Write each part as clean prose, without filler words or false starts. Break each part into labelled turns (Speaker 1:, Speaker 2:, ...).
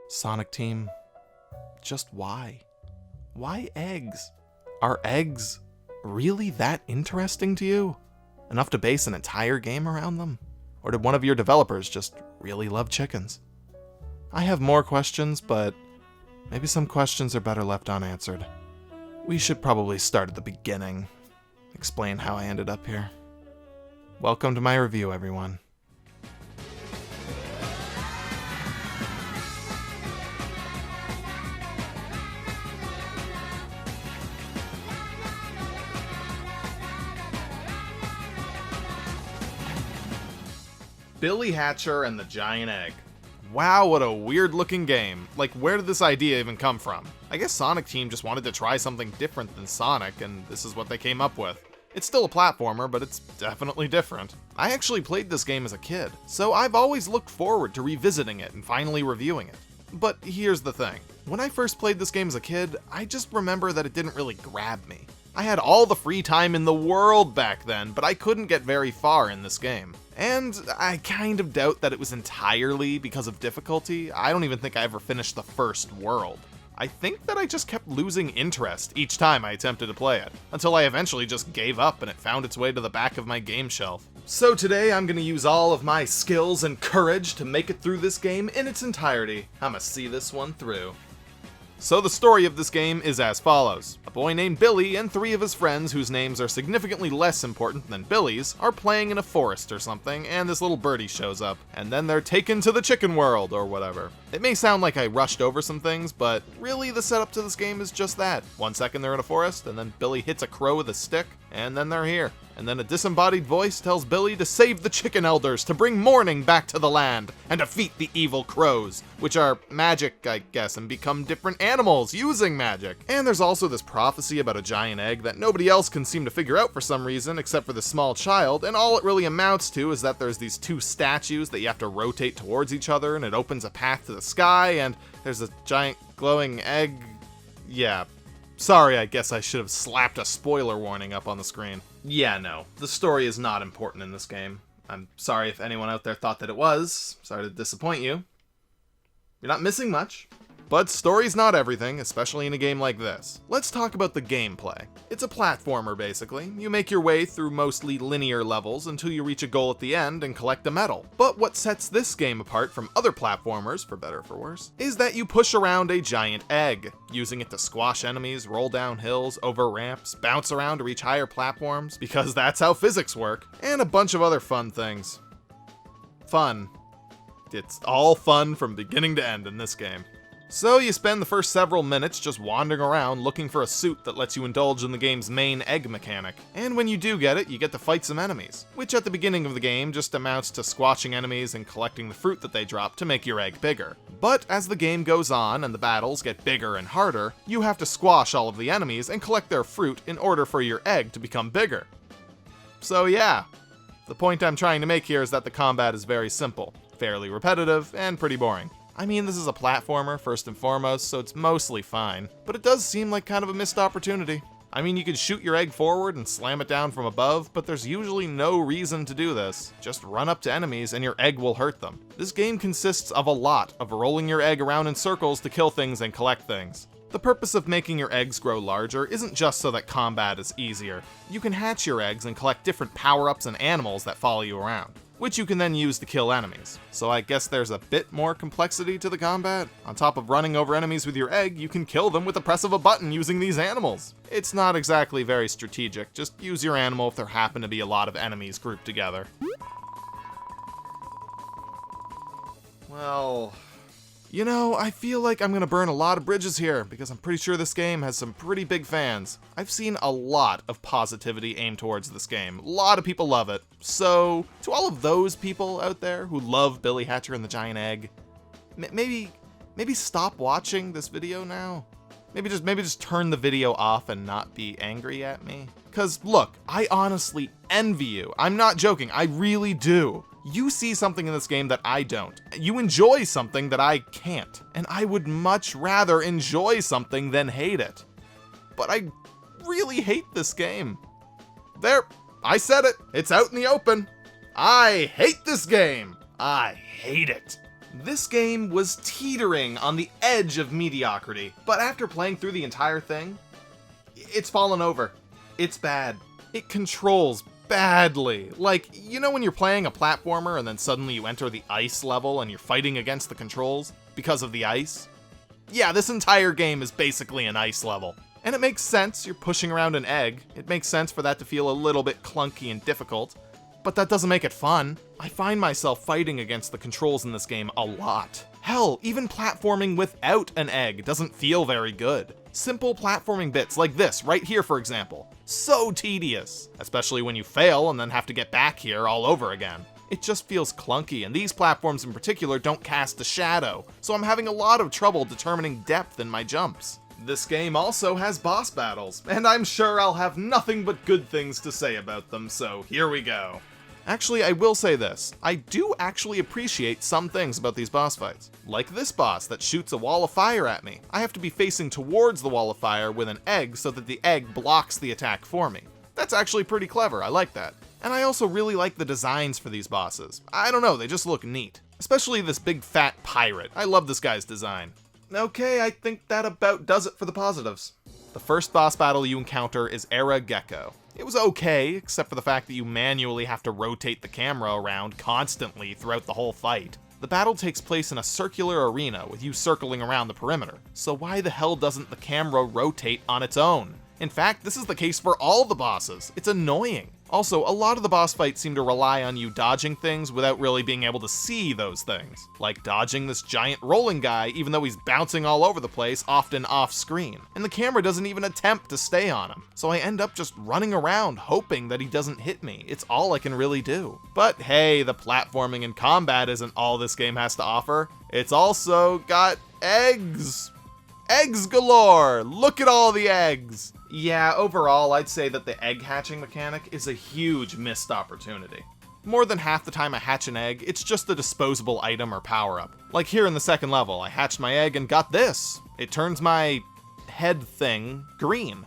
Speaker 1: Sonic Team, just why? Why eggs? Are eggs really that interesting to you? Enough to base an entire game around them? Or did one of your developers just really love chickens? I have more questions, but maybe some questions are better left unanswered. We should probably start at the beginning. Explain how I ended up here. Welcome to my review, everyone. Billy Hatcher and the Giant Egg. Wow, what a weird looking game. Like, where did this idea even come from? I guess Sonic Team just wanted to try something different than Sonic, and this is what they came up with. It's still a platformer, but it's definitely different. I actually played this game as a kid, so I've always looked forward to revisiting it and finally reviewing it. But here's the thing. When I first played this game as a kid, I just remember that it didn't really grab me. I had all the free time in the world back then, but I couldn't get very far in this game. And I kind of doubt that it was entirely because of difficulty. I don't even think I ever finished the first world. I think that I just kept losing interest each time I attempted to play it, until I eventually just gave up and it found its way to the back of my game shelf. So today I'm gonna use all of my skills and courage to make it through this game in its entirety. I'ma see this one through. So the story of this game is as follows. A boy named Billy and 3 of his friends, whose names are significantly less important than Billy's, are playing in a forest or something, and this little birdie shows up, and then they're taken to the chicken world, or whatever. It may sound like I rushed over some things, but really the setup to this game is just that. 1 second they're in a forest, and then Billy hits a crow with a stick, and then they're here. And then a disembodied voice tells Billy to save the chicken elders to bring morning back to the land and defeat the evil crows, which are magic, I guess, and become different animals using magic. And there's also this prophecy about a giant egg that nobody else can seem to figure out for some reason except for the small child, and all it really amounts to is that there's these 2 statues that you have to rotate towards each other, and it opens a path to the sky, and there's a giant glowing egg. Yeah. Sorry, I guess I should have slapped a spoiler warning up on the screen. Yeah, no, the story is not important in this game. I'm sorry if anyone out there thought that it was. Sorry to disappoint you. You're not missing much. But story's not everything, especially in a game like this. Let's talk about the gameplay. It's a platformer, basically. You make your way through mostly linear levels until you reach a goal at the end and collect a medal. But what sets this game apart from other platformers, for better or for worse, is that you push around a giant egg, using it to squash enemies, roll down hills, over ramps, bounce around to reach higher platforms, because that's how physics work, and a bunch of other fun things. Fun. It's all fun from beginning to end in this game. So you spend the first several minutes just wandering around looking for a suit that lets you indulge in the game's main egg mechanic. And when you do get it, you get to fight some enemies, which at the beginning of the game just amounts to squashing enemies and collecting the fruit that they drop to make your egg bigger. But as the game goes on and the battles get bigger and harder, you have to squash all of the enemies and collect their fruit in order for your egg to become bigger. So yeah, the point I'm trying to make here is that the combat is very simple, fairly repetitive, and pretty boring. I mean, this is a platformer, first and foremost, so it's mostly fine, but it does seem like kind of a missed opportunity. I mean, you can shoot your egg forward and slam it down from above, but there's usually no reason to do this. Just run up to enemies and your egg will hurt them. This game consists of a lot of rolling your egg around in circles to kill things and collect things. The purpose of making your eggs grow larger isn't just so that combat is easier. You can hatch your eggs and collect different power-ups and animals that follow you around, which you can then use to kill enemies. So I guess there's a bit more complexity to the combat. On top of running over enemies with your egg, you can kill them with the press of a button using these animals. It's not exactly very strategic, just use your animal if there happen to be a lot of enemies grouped together. Well, you know, I feel like I'm gonna burn a lot of bridges here, because I'm pretty sure this game has some pretty big fans. I've seen a lot of positivity aimed towards this game. A lot of people love it. So, to all of those people out there who love Billy Hatcher and the Giant Egg, maybe stop watching this video now. Maybe just turn the video off and not be angry at me. Cause look, I honestly envy you. I'm not joking, I really do. You see something in this game that I don't. You enjoy something that I can't. And I would much rather enjoy something than hate it. But I really hate this game. There, I said it. It's out in the open. I hate this game. I hate it. This game was teetering on the edge of mediocrity, but after playing through the entire thing, it's fallen over. It's bad. It controls badly. Like, you know when you're playing a platformer and then suddenly you enter the ice level and you're fighting against the controls because of the ice? Yeah, this entire game is basically an ice level. And it makes sense, you're pushing around an egg. It makes sense for that to feel a little bit clunky and difficult, but that doesn't make it fun. I find myself fighting against the controls in this game a lot. Hell, even platforming without an egg doesn't feel very good. Simple platforming bits like this right here, for example. So tedious, especially when you fail and then have to get back here all over again. It just feels clunky, and these platforms in particular don't cast a shadow, so I'm having a lot of trouble determining depth in my jumps. This game also has boss battles, and I'm sure I'll have nothing but good things to say about them, so here we go. Actually, I will say this. I do actually appreciate some things about these boss fights. Like this boss that shoots a wall of fire at me. I have to be facing towards the wall of fire with an egg so that the egg blocks the attack for me. That's actually pretty clever, I like that. And I also really like the designs for these bosses. I don't know, they just look neat. Especially this big fat pirate. I love this guy's design. Okay, I think that about does it for the positives. The first boss battle you encounter is Era Gecko. It was okay, except for the fact that you manually have to rotate the camera around constantly throughout the whole fight. The battle takes place in a circular arena with you circling around the perimeter, so why the hell doesn't the camera rotate on its own? In fact, this is the case for all the bosses. It's annoying. Also, a lot of the boss fights seem to rely on you dodging things without really being able to see those things. Like dodging this giant rolling guy even though he's bouncing all over the place, often off screen. And the camera doesn't even attempt to stay on him. So I end up just running around hoping that he doesn't hit me. It's all I can really do. But hey, the platforming and combat isn't all this game has to offer. It's also got eggs. Eggs galore! Look at all the eggs! Yeah, overall, I'd say that the egg hatching mechanic is a huge missed opportunity. More than half the time I hatch an egg, it's just a disposable item or power-up. Like here in the second level, I hatched my egg and got this. It turns my head thing green.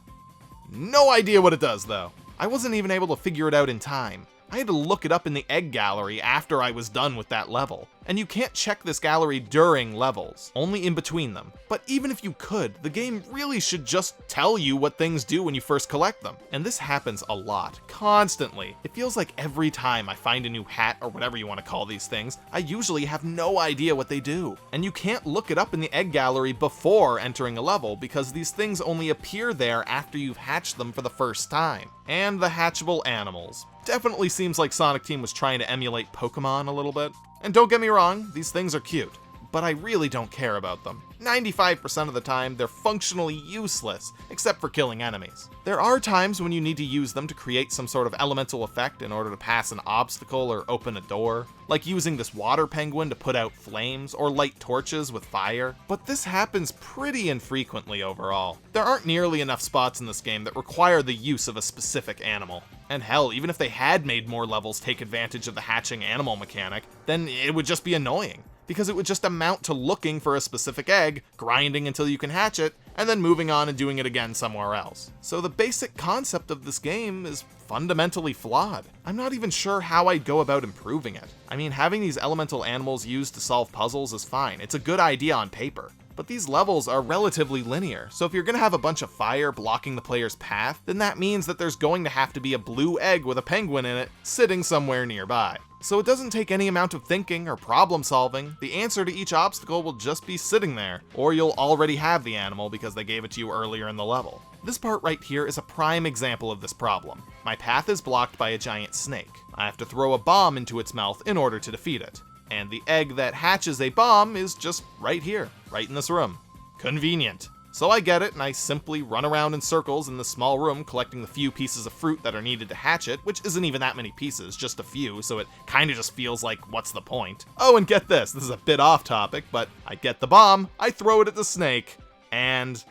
Speaker 1: No idea what it does, though. I wasn't even able to figure it out in time. I had to look it up in the egg gallery after I was done with that level. And you can't check this gallery during levels, only in between them. But even if you could, the game really should just tell you what things do when you first collect them. And this happens a lot, constantly. It feels like every time I find a new hat or whatever you want to call these things, I usually have no idea what they do. And you can't look it up in the egg gallery before entering a level because these things only appear there after you've hatched them for the first time. And the hatchable animals. Definitely seems like Sonic Team was trying to emulate Pokemon a little bit. And don't get me wrong, these things are cute, but I really don't care about them. 95% of the time, they're functionally useless, except for killing enemies. There are times when you need to use them to create some sort of elemental effect in order to pass an obstacle or open a door, like using this water penguin to put out flames or light torches with fire, but this happens pretty infrequently overall. There aren't nearly enough spots in this game that require the use of a specific animal. And hell, even if they had made more levels take advantage of the hatching animal mechanic, then it would just be annoying. Because it would just amount to looking for a specific egg, grinding until you can hatch it, and then moving on and doing it again somewhere else. So the basic concept of this game is fundamentally flawed. I'm not even sure how I'd go about improving it. I mean, having these elemental animals used to solve puzzles is fine. It's a good idea on paper. But these levels are relatively linear, so if you're gonna have a bunch of fire blocking the player's path, then that means that there's going to have to be a blue egg with a penguin in it sitting somewhere nearby. So it doesn't take any amount of thinking or problem solving. The answer to each obstacle will just be sitting there, or you'll already have the animal because they gave it to you earlier in the level. This part right here is a prime example of this problem. My path is blocked by a giant snake. I have to throw a bomb into its mouth in order to defeat it. And the egg that hatches a bomb is just right here, right in this room. Convenient. So I get it, and I simply run around in circles in this small room collecting the few pieces of fruit that are needed to hatch it, which isn't even that many pieces, just a few, so it kinda just feels like, what's the point? Oh, and get this is a bit off topic, but I get the bomb, I throw it at the snake, and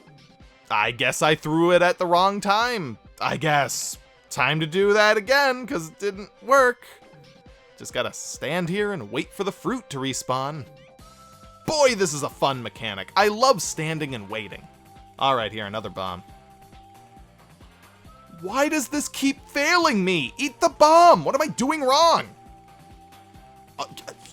Speaker 1: I guess I threw it at the wrong time. I guess. Time to do that again, because it didn't work. Just gotta stand here and wait for the fruit to respawn. Boy, this is a fun mechanic. I love standing and waiting. Alright, here, another bomb. Why does this keep failing me? Eat the bomb! What am I doing wrong?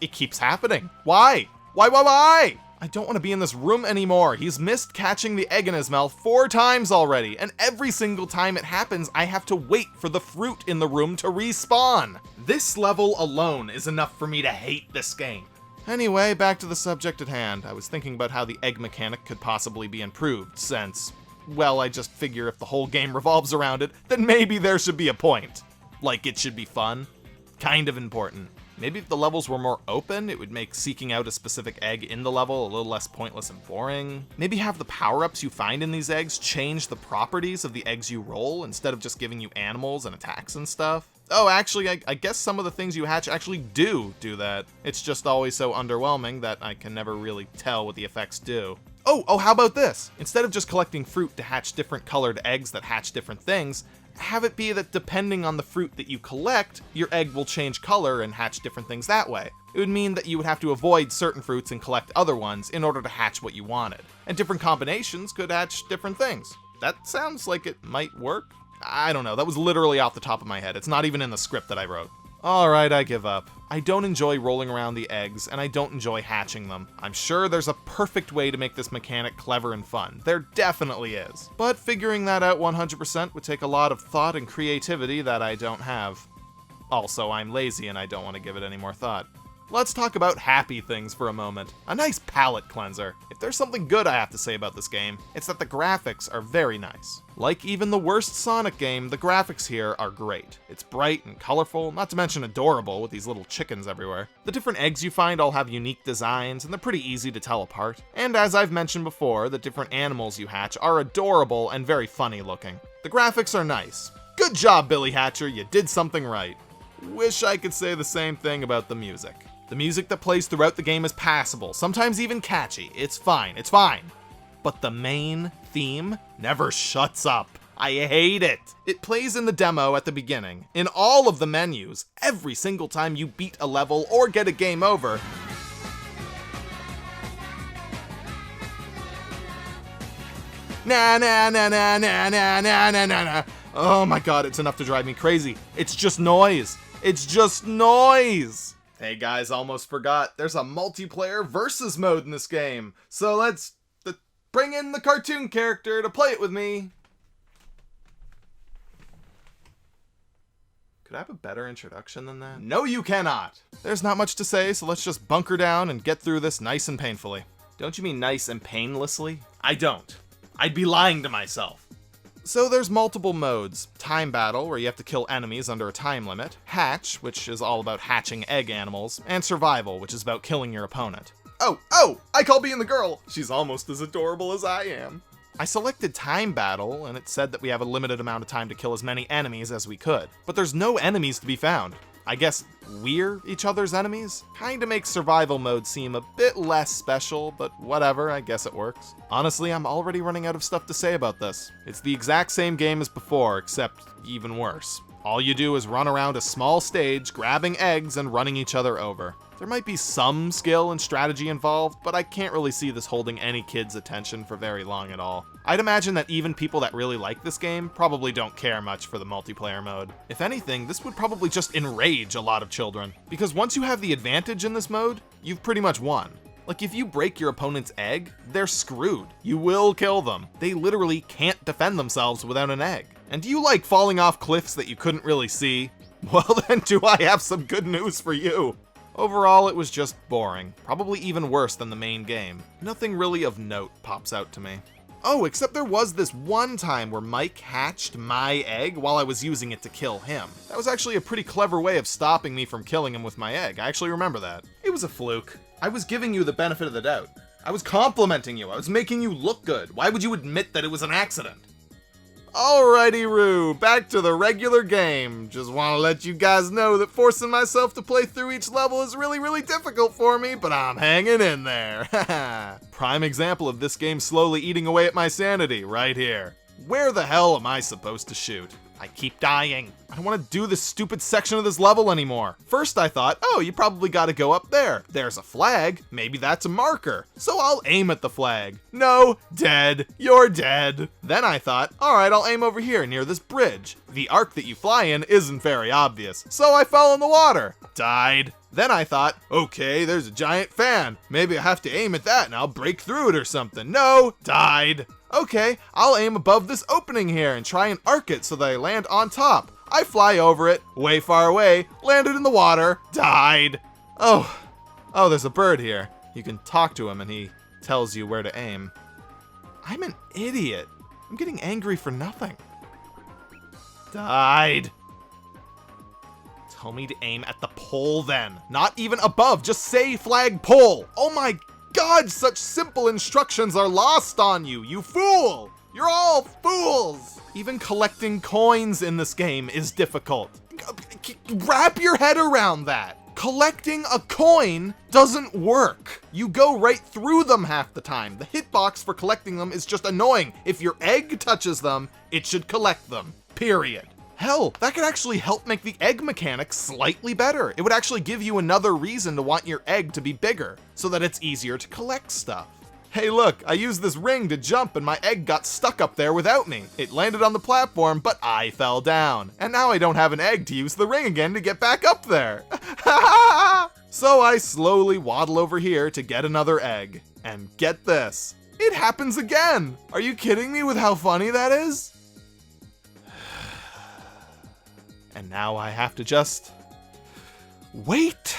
Speaker 1: It keeps happening. Why? Why? I don't want to be in this room anymore. He's missed catching the egg in his mouth 4 times already, and every single time it happens, I have to wait for the fruit in the room to respawn. This level alone is enough for me to hate this game. Anyway, back to the subject at hand. I was thinking about how the egg mechanic could possibly be improved since, well, I just figure if the whole game revolves around it, then maybe there should be a point. Like, it should be fun. Kind of important. Maybe if the levels were more open, it would make seeking out a specific egg in the level a little less pointless and boring. Maybe have the power-ups you find in these eggs change the properties of the eggs you roll instead of just giving you animals and attacks and stuff. Oh, actually, I guess some of the things you hatch actually do that. It's just always so underwhelming that I can never really tell what the effects do. Oh, how about this? Instead of just collecting fruit to hatch different colored eggs that hatch different things, have it be that depending on the fruit that you collect, your egg will change color and hatch different things that way. It would mean that you would have to avoid certain fruits and collect other ones in order to hatch what you wanted. And different combinations could hatch different things. That sounds like it might work. I don't know, that was literally off the top of my head. It's not even in the script that I wrote. Alright, I give up. I don't enjoy rolling around the eggs, and I don't enjoy hatching them. I'm sure there's a perfect way to make this mechanic clever and fun. There definitely is. But figuring that out 100% would take a lot of thought and creativity that I don't have. Also, I'm lazy and I don't want to give it any more thought. Let's talk about happy things for a moment. A nice palate cleanser. If there's something good I have to say about this game, it's that the graphics are very nice. Like even the worst Sonic game, the graphics here are great. It's bright and colorful, not to mention adorable with these little chickens everywhere. The different eggs you find all have unique designs, and they're pretty easy to tell apart. And as I've mentioned before, the different animals you hatch are adorable and very funny looking. The graphics are nice. Good job, Billy Hatcher, you did something right. Wish I could say the same thing about the music. The music that plays throughout the game is passable, sometimes even catchy. It's fine. But the main theme never shuts up. I hate it. It plays in the demo at the beginning, in all of the menus, every single time you beat a level or get a game over. Na na na na na na na na na. Oh my god, it's enough to drive me crazy. It's just noise. Hey guys, almost forgot. There's a multiplayer versus mode in this game. So let's bring in the cartoon character to play it with me. Could I have a better introduction than that? No, you cannot. There's not much to say, so let's just bunker down and get through this nice and painfully. Don't you mean nice and painlessly? I don't. I'd be lying to myself. So there's multiple modes. Time battle, where you have to kill enemies under a time limit. Hatch, which is all about hatching egg animals. And survival, which is about killing your opponent. Oh, I call being the girl. She's almost as adorable as I am. I selected time battle, and it said that we have a limited amount of time to kill as many enemies as we could. But there's no enemies to be found. I guess we're each other's enemies? Kinda makes survival mode seem a bit less special, but whatever, I guess it works. Honestly, I'm already running out of stuff to say about this. It's the exact same game as before, except even worse. All you do is run around a small stage, grabbing eggs and running each other over. There might be some skill and strategy involved, but I can't really see this holding any kid's attention for very long at all. I'd imagine that even people that really like this game probably don't care much for the multiplayer mode. If anything, this would probably just enrage a lot of children, because once you have the advantage in this mode, you've pretty much won. Like, if you break your opponent's egg, they're screwed. You will kill them. They literally can't defend themselves without an egg. And do you like falling off cliffs that you couldn't really see? Well then, do I have some good news for you. Overall, it was just boring. Probably even worse than the main game. Nothing really of note pops out to me. Oh, except there was this one time where Mike hatched my egg while I was using it to kill him. That was actually a pretty clever way of stopping me from killing him with my egg. I actually remember that. It was a fluke. I was giving you the benefit of the doubt. I was complimenting you. I was making you look good. Why would you admit that it was an accident? Alrighty, Roo, back to the regular game. Just want to let you guys know that forcing myself to play through each level is really difficult for me, but I'm hanging in there. Prime example of this game slowly eating away at my sanity, right here. Where the hell am I supposed to shoot? I keep dying. I don't want to do this stupid section of this level anymore. First I thought, oh, you probably gotta go up there. There's a flag. Maybe that's a marker. So I'll aim at the flag. No, dead. You're dead. Then I thought, all right, I'll aim over here near this bridge. The arc that you fly in isn't very obvious. So I fell in the water. Died. Then I thought, okay, there's a giant fan. Maybe I have to aim at that and I'll break through it or something. No, died. Okay, I'll aim above this opening here and try and arc it so that I land on top. I fly over it, way far away, landed in the water, died. Oh, there's a bird here. You can talk to him and he tells you where to aim. I'm an idiot. I'm getting angry for nothing. Died. Tell me to aim at the pole then. Not even above, just say flag pole. Oh my God, such simple instructions are lost on you, you fool! You're all fools! Even collecting coins in this game is difficult. Wrap your head around that. Collecting a coin doesn't work. You go right through them half the time. The hitbox for collecting them is just annoying. If your egg touches them, it should collect them. Period. Hell, that could actually help make the egg mechanic slightly better. It would actually give you another reason to want your egg to be bigger, so that it's easier to collect stuff. Hey look, I used this ring to jump and my egg got stuck up there without me. It landed on the platform, but I fell down. And now I don't have an egg to use the ring again to get back up there. So I slowly waddle over here to get another egg. And get this, it happens again. Are you kidding me with how funny that is? And now I have to just wait.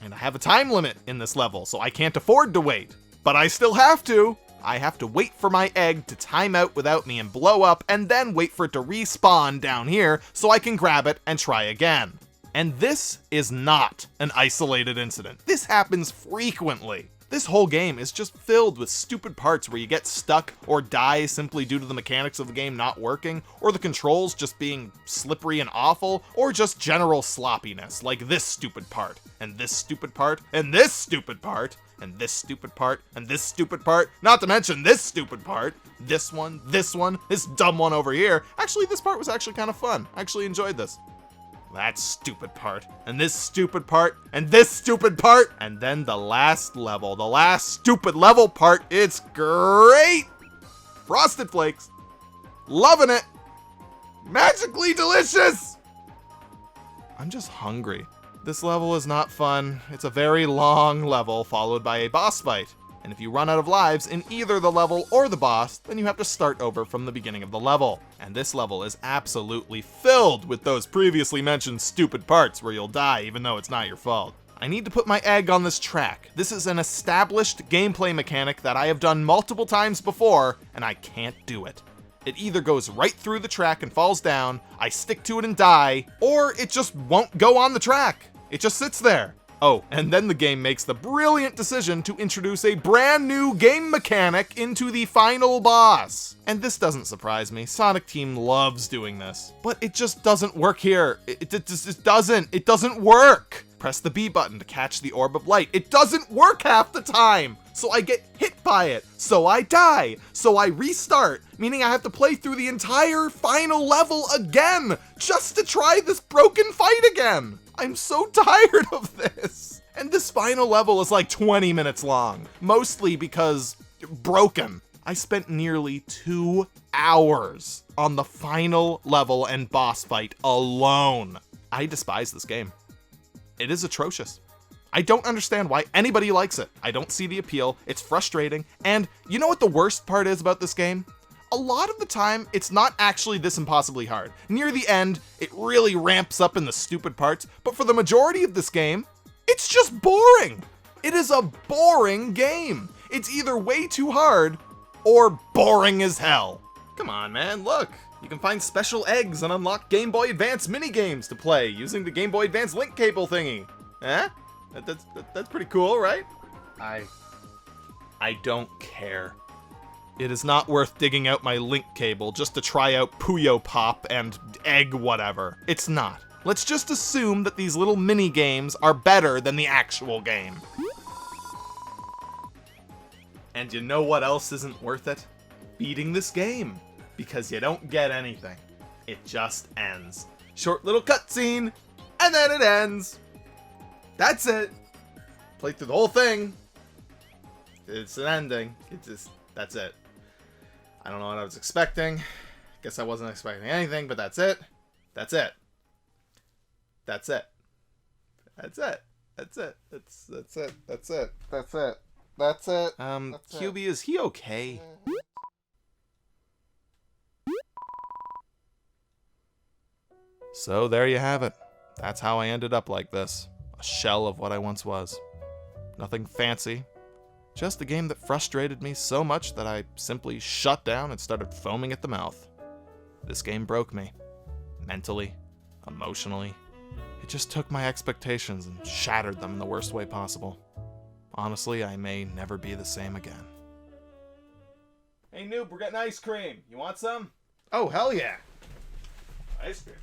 Speaker 1: And I have a time limit in this level, so I can't afford to wait. But I still have to. I have to wait for my egg to time out without me and blow up, and then wait for it to respawn down here so I can grab it and try again. And this is not an isolated incident. This happens frequently. This whole game is just filled with stupid parts where you get stuck or die simply due to the mechanics of the game not working, or the controls just being slippery and awful, or just general sloppiness, like this stupid part, and this stupid part, and this stupid part, and this stupid part, and this stupid part, not to mention this stupid part, this one, this dumb one over here. Actually, this part was actually kind of fun. I actually enjoyed this. That stupid part, and this stupid part, and this stupid part, and then the last level, the last stupid level part. It's great! Frosted Flakes. Loving it. Magically delicious! I'm just hungry. This level is not fun. It's a very long level followed by a boss fight. And if you run out of lives in either the level or the boss, then you have to start over from the beginning of the level. And this level is absolutely filled with those previously mentioned stupid parts where you'll die even though it's not your fault. I need to put my egg on this track. This is an established gameplay mechanic that I have done multiple times before, and I can't do it. It either goes right through the track and falls down, I stick to it and die, or it just won't go on the track. It just sits there. Oh, and then the game makes the brilliant decision to introduce a brand new game mechanic into the final boss. And this doesn't surprise me. Sonic Team loves doing this. But it just doesn't work here. It doesn't work. Press the B button to catch the orb of light. It doesn't work half the time. So I get hit by it. So I die. So I restart, meaning I have to play through the entire final level again just to try this broken fight again. I'm so tired of this. And this final level is like 20 minutes long, mostly because broken. I spent nearly 2 hours on the final level and boss fight alone. I despise this game. It is atrocious. I don't understand why anybody likes it. I don't see the appeal. It's frustrating. And you know what the worst part is about this game? A lot of the time, it's not actually this impossibly hard. Near the end, it really ramps up in the stupid parts, but for the majority of this game, it's just boring. It is a boring game. It's either way too hard or boring as hell. Come on, man, look. You can find special eggs and unlock Game Boy Advance minigames to play using the Game Boy Advance link cable thingy. Eh? That's pretty cool, right? I don't care. It is not worth digging out my link cable just to try out Puyo Pop and egg whatever. It's not. Let's just assume that these little mini games are better than the actual game. And you know what else isn't worth it? Beating this game. Because you don't get anything. it just ends. Short little cutscene, and then it ends. That's it. Played through the whole thing. It's an ending. That's it. I don't know what I was expecting. Guess I wasn't expecting anything, but that's it. That's it. That's it. That's it. That's it. That's it. That's it. That's it. That's it. QB, is he okay? So there you have it. That's how I ended up like this. A shell of what I once was. Nothing fancy. Just a game that frustrated me so much that I simply shut down and started foaming at the mouth. This game broke me. Mentally, emotionally. It just took my expectations and shattered them in the worst way possible. Honestly, I may never be the same again. Hey noob, we're getting ice cream. You want some? Oh, hell yeah. Ice cream.